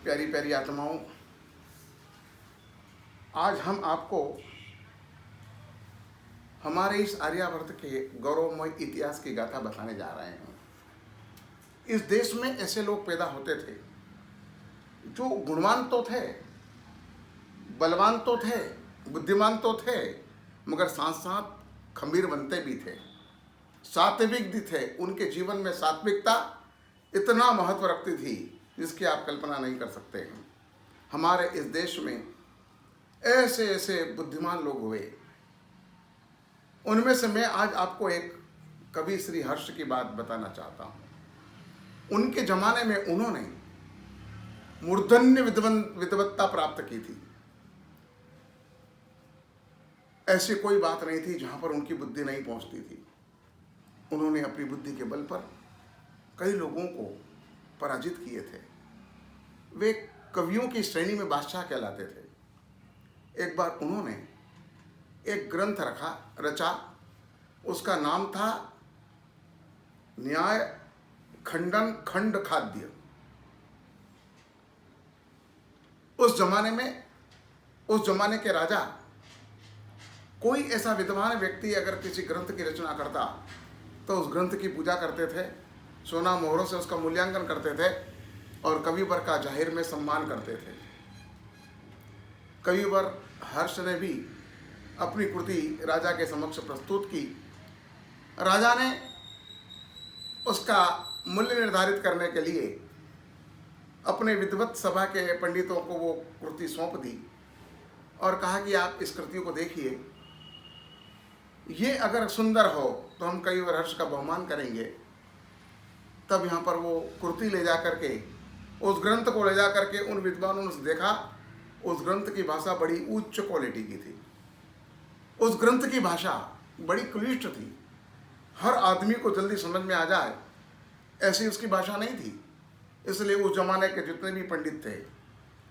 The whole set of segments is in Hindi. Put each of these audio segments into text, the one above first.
प्यारी प्यारी आत्माओं, आज हम आपको हमारे इस आर्यावर्त के गौरवमय इतिहास की गाथा बताने जा रहे हैं। इस देश में ऐसे लोग पैदा होते थे जो गुणवान तो थे, बलवान तो थे, बुद्धिमान तो थे, मगर साथ साथ खमीर बनते भी थे, सात्विक भी थे। उनके जीवन में सात्विकता इतना महत्व रखती थी जिसकी आप कल्पना नहीं कर सकते हैं। हमारे इस देश में ऐसे ऐसे बुद्धिमान लोग हुए। उनमें से मैं आज आपको एक कवि श्री हर्ष की बात बताना चाहता हूँ। उनके जमाने में उन्होंने मूर्धन्य विद्वत्ता प्राप्त की थी। ऐसी कोई बात नहीं थी जहाँ पर उनकी बुद्धि नहीं पहुँचती थी। उन्होंने अपनी बुद्धि के बल पर कई लोगों को पराजित किए थे। वे कवियों की श्रेणी में बादशाह कहलाते थे। एक बार उन्होंने एक ग्रंथ रचा, उसका नाम था न्याय खंडन खंड खाद्य। उस जमाने के राजा, कोई ऐसा विद्वान व्यक्ति अगर किसी ग्रंथ की रचना करता तो उस ग्रंथ की पूजा करते थे, सोना मोहरों से उसका मूल्यांकन करते थे और कविवर का जाहिर में सम्मान करते थे। कविवर हर्ष ने भी अपनी कृति राजा के समक्ष प्रस्तुत की। राजा ने उसका मूल्य निर्धारित करने के लिए अपने विद्वत सभा के पंडितों को वो कृति सौंप दी और कहा कि आप इस कृति को देखिए, ये अगर सुंदर हो तो हम कविवर हर्ष का बहुमान करेंगे। तब यहाँ पर वो कृति ले जा करके, उस ग्रंथ को ले जा करके उन विद्वानों ने देखा। उस ग्रंथ की भाषा बड़ी उच्च क्वालिटी की थी। उस ग्रंथ की भाषा बड़ी क्लिष्ट थी, हर आदमी को जल्दी समझ में आ जाए ऐसी उसकी भाषा नहीं थी। इसलिए उस जमाने के जितने भी पंडित थे,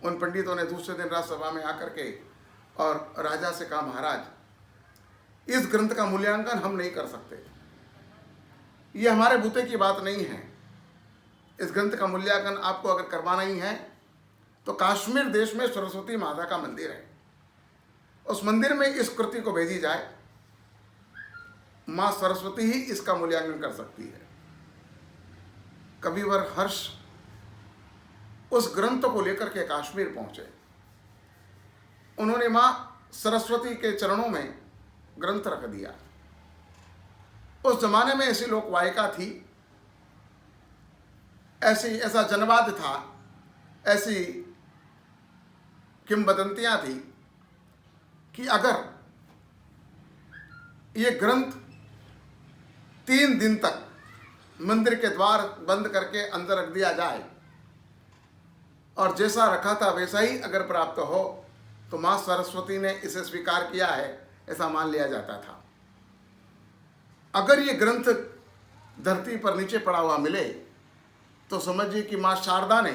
उन पंडितों ने दूसरे दिन राज्यसभा में आकर के और राजा से कहा, महाराज, इस ग्रंथ का मूल्यांकन हम नहीं कर सकते, ये हमारे बूते की बात नहीं है। इस ग्रंथ का मूल्यांकन आपको अगर करवाना ही है तो काश्मीर देश में सरस्वती माता का मंदिर है, उस मंदिर में इस कृति को भेजी जाए। मां सरस्वती ही इसका मूल्यांकन कर सकती है। कविवर हर्ष उस ग्रंथ को लेकर के काश्मीर पहुंचे। उन्होंने मां सरस्वती के चरणों में ग्रंथ रख दिया। उस जमाने में ऐसी लोक वायिका थी, ऐसा जनवाद था, ऐसी किंवदंतियां थी कि अगर ये ग्रंथ 3 दिन तक मंदिर के द्वार बंद करके अंदर रख दिया जाए और जैसा रखा था वैसा ही अगर प्राप्त हो तो मां सरस्वती ने इसे स्वीकार किया है, ऐसा मान लिया जाता था। अगर ये ग्रंथ धरती पर नीचे पड़ा हुआ मिले तो समझिए कि मां शारदा ने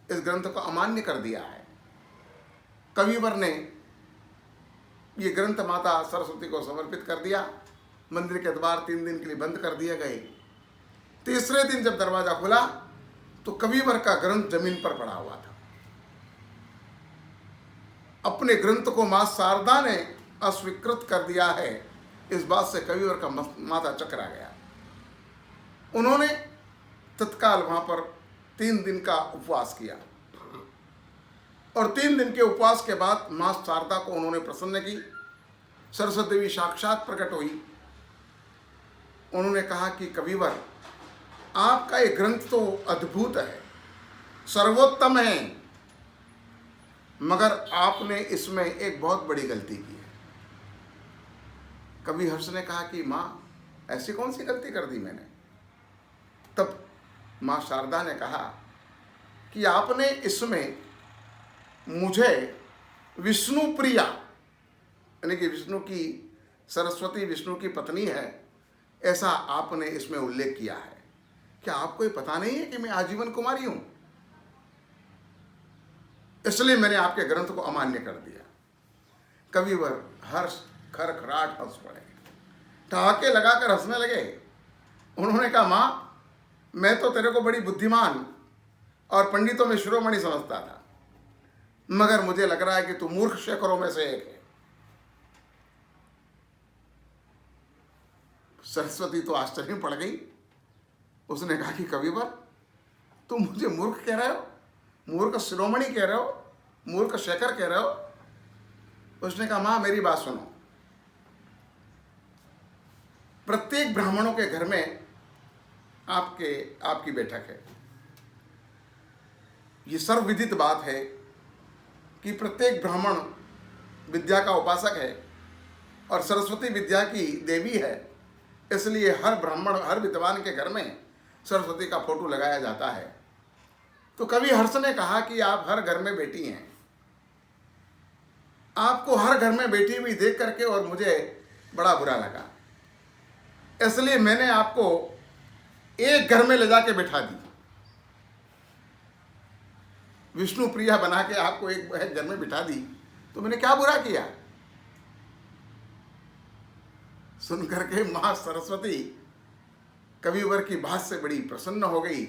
इस ग्रंथ को अमान्य कर दिया है। कविवर ने ये ग्रंथ माता सरस्वती को समर्पित कर दिया। मंदिर के द्वार 3 दिन के लिए बंद कर दिए गए। तीसरे दिन जब दरवाजा खुला तो कविवर का ग्रंथ जमीन पर पड़ा हुआ था। अपने ग्रंथ को मां शारदा ने अस्वीकृत कर दिया है, इस बात से कविवर का माथा चकरा गया। उन्होंने तत्काल वहां पर 3 दिन का उपवास किया और 3 दिन के उपवास के बाद मां शारदा को उन्होंने प्रसन्न की। सरस्वती देवी साक्षात प्रकट हुई। उन्होंने कहा कि कविवर, आपका ये ग्रंथ तो अद्भुत है, सर्वोत्तम है, मगर आपने इसमें एक बहुत बड़ी गलती की है। कवि हर्ष ने कहा कि मां, ऐसी कौन सी गलती कर दी मैंने? तब मां शारदा ने कहा कि आपने इसमें मुझे विष्णु प्रिया, यानी कि विष्णु की, सरस्वती विष्णु की पत्नी है, ऐसा आपने इसमें उल्लेख किया है। क्या आपको ये पता नहीं है कि मैं आजीवन कुमारी हूं? इसलिए मैंने आपके ग्रंथ को अमान्य कर दिया। कविवर हर्ष खरखराट हंस पड़े, ठहाके लगाकर हंसने लगे। उन्होंने कहा, मां, मैं तो तेरे को बड़ी बुद्धिमान और पंडितों में शिरोमणि समझता था, मगर मुझे लग रहा है कि तू मूर्ख शेखरों में से एक है। सरस्वती तो आश्चर्य में पड़ गई। उसने कहा कि कविवर, तुम मुझे मूर्ख कह रहे हो, मूर्ख शिरोमणि कह रहे हो, मूर्ख शेखर कह रहे हो? उसने कहा, मां मेरी बात सुनो, प्रत्येक ब्राह्मणों के घर में आपकी बैठक है। ये सर्वविदित बात है कि प्रत्येक ब्राह्मण विद्या का उपासक है और सरस्वती विद्या की देवी है। इसलिए हर ब्राह्मण, हर विद्वान के घर में सरस्वती का फोटो लगाया जाता है। तो कवि हर्ष ने कहा कि आप हर घर में बैठी हैं, आपको हर घर में बैठी हुई देख करके और मुझे बड़ा बुरा लगा, इसलिए मैंने आपको एक घर में ले जाके बैठा दी, विष्णु प्रिया बना के आपको एक घर में बिठा दी, तो मैंने क्या बुरा किया? सुन करके मां सरस्वती कविवर की बात से बड़ी प्रसन्न हो गई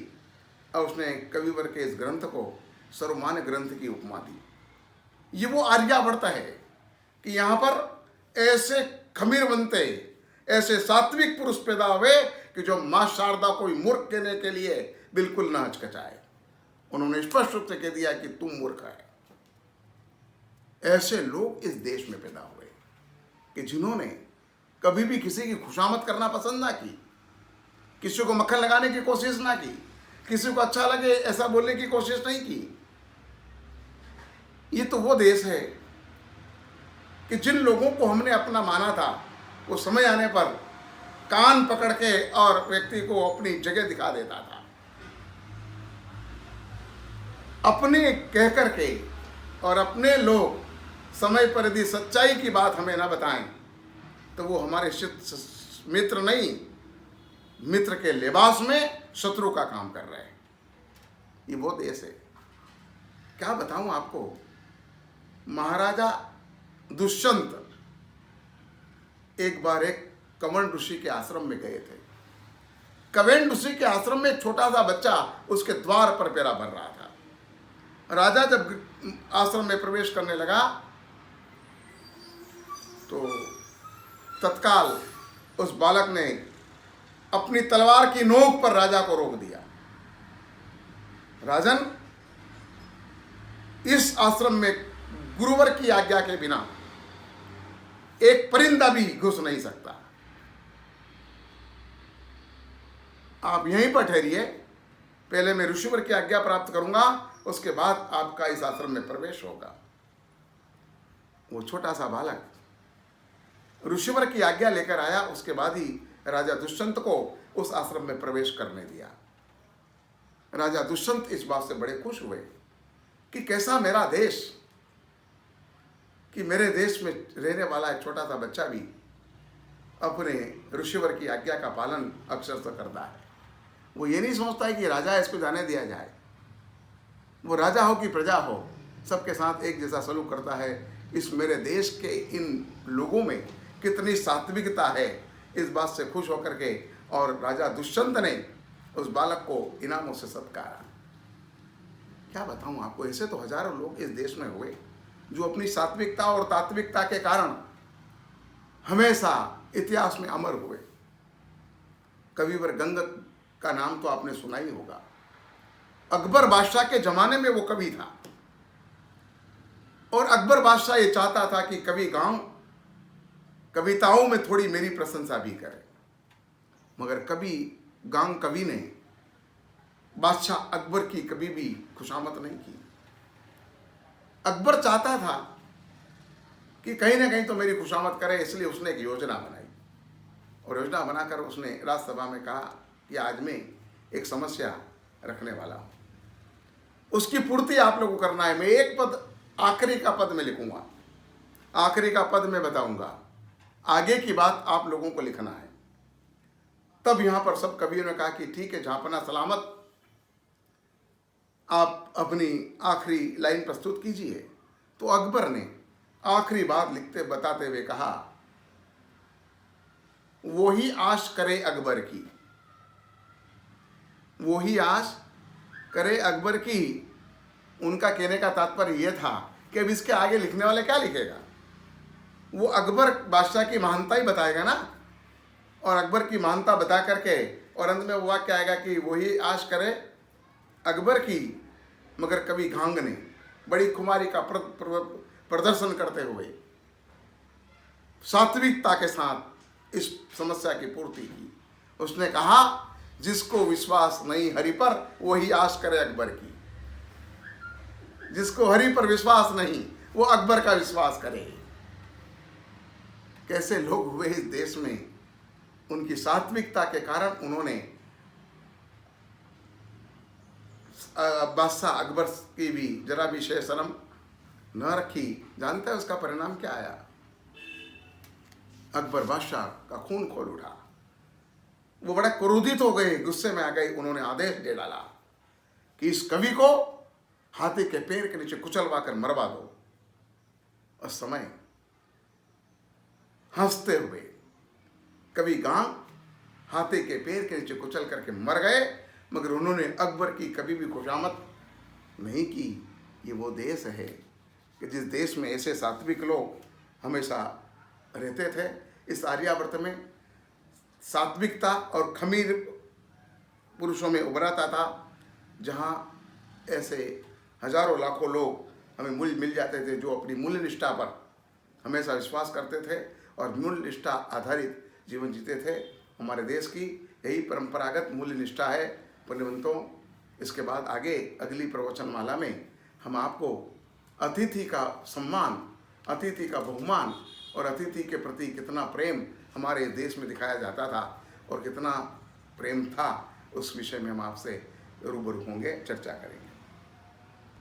और उसने कविवर के इस ग्रंथ को सर्वमान्य ग्रंथ की उपमा दी। ये वो आर्यावर्त है कि यहाँ पर ऐसे खमीर बनते, ऐसे सात्विक पुरुष पैदा हुए कि जो मां शारदा को मूर्ख कहने के लिए बिल्कुल ना हिचकिचाए। उन्होंने स्पष्ट रूप से कह दिया कि तुम मूर्ख है। ऐसे लोग इस देश में पैदा हुए कि जिन्होंने कभी भी किसी की खुशामद करना पसंद ना की, किसी को मक्खन लगाने की कोशिश ना की, किसी को अच्छा लगे ऐसा बोलने की कोशिश नहीं की। ये तो वो देश है कि जिन लोगों को हमने अपना माना था, वो समय आने पर कान पकड़ के और व्यक्ति को अपनी जगह दिखा देता था। अपने कह करके और अपने लोग समय पर यदि सच्चाई की बात हमें ना बताएं तो वो हमारे मित्र नहीं, मित्र के लिबास में शत्रु का काम कर रहे हैं। ये वो देश है। क्या बताऊं आपको, महाराजा दुष्यंत एक बार एक कवण ऋषि के आश्रम में गए थे। कवेन ऋषि के आश्रम में एक छोटा सा बच्चा उसके द्वार पर पैरा भर रहा था। राजा जब आश्रम में प्रवेश करने लगा तो तत्काल उस बालक ने अपनी तलवार की नोक पर राजा को रोक दिया। राजन, इस आश्रम में गुरुवर की आज्ञा के बिना एक परिंदा भी घुस नहीं सकता। आप यहीं पर ठहरिए, पहले मैं ऋषिवर की आज्ञा प्राप्त करूंगा, उसके बाद आपका इस आश्रम में प्रवेश होगा। वो छोटा सा बालक ऋषिवर की आज्ञा लेकर आया, उसके बाद ही राजा दुष्यंत को उस आश्रम में प्रवेश करने दिया। राजा दुष्यंत इस बात से बड़े खुश हुए कि कैसा मेरा देश, कि मेरे देश में रहने वाला एक छोटा सा बच्चा भी अपने ऋषिवर की आज्ञा का पालन अक्षरशः करता है। वो ये नहीं सोचता है कि राजा इसको जाने दिया जाए। वो राजा हो कि प्रजा हो, सबके साथ एक जैसा सलूक करता है। इस मेरे देश के इन लोगों में कितनी सात्विकता है, इस बात से खुश होकर के और राजा दुष्यंत ने उस बालक को इनामों से सत्कारा। क्या बताऊं आपको, ऐसे तो हजारों लोग इस देश में हुए जो अपनी सात्विकता और तात्विकता के कारण हमेशा इतिहास में अमर हुए। कविवर गंगत का नाम तो आपने सुना ही होगा। अकबर बादशाह के जमाने में वो कवि था और अकबर बादशाह ये चाहता था कि कवि गांव कविताओं में थोड़ी मेरी प्रशंसा भी करे, मगर कवि ने बादशाह अकबर की कभी भी खुशामद नहीं की। अकबर चाहता था कि कहीं ना कहीं तो मेरी खुशामद करे, इसलिए उसने एक योजना बनाई और योजना बनाकर उसने राज्यसभा में कहा कि आज मैं एक समस्या रखने वाला हूं, उसकी पूर्ति आप लोगों को करना है। मैं एक पद, आखिरी का पद में लिखूंगा, आखिरी का पद में बताऊंगा, आगे की बात आप लोगों को लिखना है। तब यहां पर सब कवियों ने कहा कि ठीक है जहांपना सलामत, आप अपनी आखिरी लाइन प्रस्तुत कीजिए। तो अकबर ने आखिरी बात बताते हुए कहा, वो ही आश करे अकबर की, वो ही आश करे अकबर की, उनका कहने का तात्पर्य यह था कि अब इसके आगे लिखने वाले क्या लिखेगा, वो अकबर बादशाह की महानता ही बताएगा ना, और अकबर की महानता बता करके और अंत में वो वाक्य आएगा कि वही आश करे अकबर की मगर कभी घांग ने बड़ी खुमारी का प्रदर्शन करते हुए सात्विकता के साथ इस समस्या की पूर्ति की। उसने कहा जिसको विश्वास नहीं हरि पर वही आश करे अकबर की। जिसको हरि पर विश्वास नहीं वो अकबर का विश्वास करे। कैसे लोग हुए इस देश में, उनकी सात्विकता के कारण उन्होंने बादशाह अकबर की भी जरा भी शय शर्म न रखी। जानता है उसका परिणाम क्या आया? अकबर बादशाह का खून खोल उठा। वो बड़ा क्रोधित हो गए, गुस्से में आ गए। उन्होंने आदेश दे डाला कि इस कवि को हाथी के पैर के नीचे कुचलवा कर मरवा दो। उस समय हंसते हुए कवि गांग हाथी के पैर के नीचे कुचल करके मर गए, मगर उन्होंने अकबर की कभी भी खुशामद नहीं की। ये वो देश है कि जिस देश में ऐसे सात्विक लोग हमेशा रहते थे। इस आर्यावर्त में सात्विकता और खमीर पुरुषों में उभराता था, जहाँ ऐसे हजारों लाखों लोग हमें मूल्य मिल जाते थे जो अपनी मूल्य निष्ठा पर हमेशा विश्वास करते थे और मूल्य निष्ठा आधारित जीवन जीते थे। हमारे देश की यही परंपरागत मूल्य निष्ठा है पुण्यवंतों। इसके बाद आगे अगली प्रवचन माला में हम आपको अतिथि का सम्मान, अतिथि का बहुमान और अतिथि के प्रति कितना प्रेम हमारे देश में दिखाया जाता था और कितना प्रेम था, उस विषय में हम आपसे रूबरू होंगे, चर्चा करेंगे।